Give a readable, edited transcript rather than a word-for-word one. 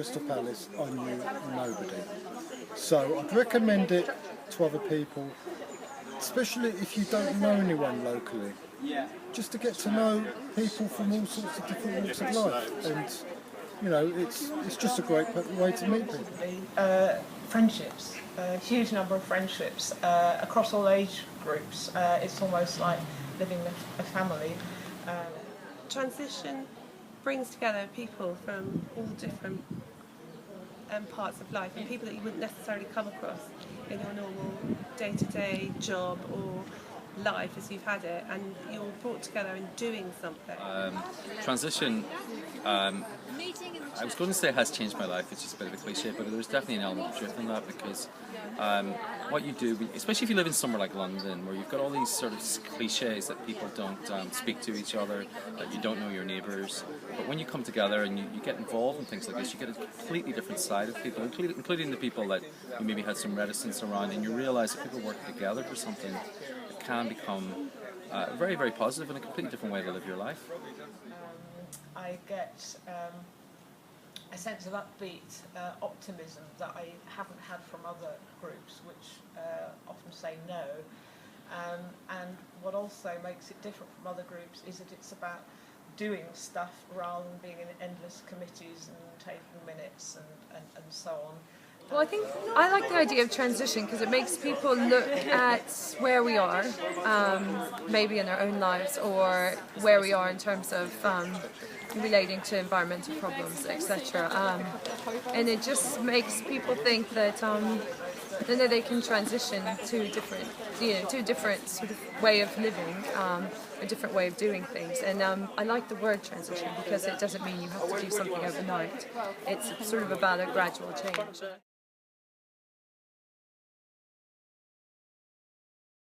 Crystal Palace, I knew nobody. So I'd recommend it to other people, especially if you don't know anyone locally, just to get to know people from all sorts of different walks of life. And you know, it's just a great way to meet people. Friendships, a huge number of friendships across all age groups. It's almost like living a family. Transition brings together people from all different parts of life, and people that you wouldn't necessarily come across in your normal day-to-day job or life as you've had it, and you're brought together in doing something. Transition, I was going to say has changed my life, it's just a bit of a cliche, but there's definitely an element of truth in that, because what you do, especially if you live in somewhere like London, where you've got all these sort of cliches that people don't speak to each other, that you don't know your neighbours, but when you come together and you get involved in things like this, you get a completely different side of people, including the people that you maybe had some reticence around, and you realise that people work together for something that can become very, very positive and a completely different way to live your life. I get a sense of upbeat optimism that I haven't had from other groups, which often say no. And what also makes it different from other groups is that it's about doing stuff rather than being in endless committees and taking minutes and so on. Well, I think I like the idea of transition because it makes people look at where we are, maybe in our own lives, or where we are in terms of relating to environmental problems, etc. And it just makes people think that they can transition to a different sort of way of living, a different way of doing things. And I like the word transition because it doesn't mean you have to do something overnight. It's sort of about a gradual change.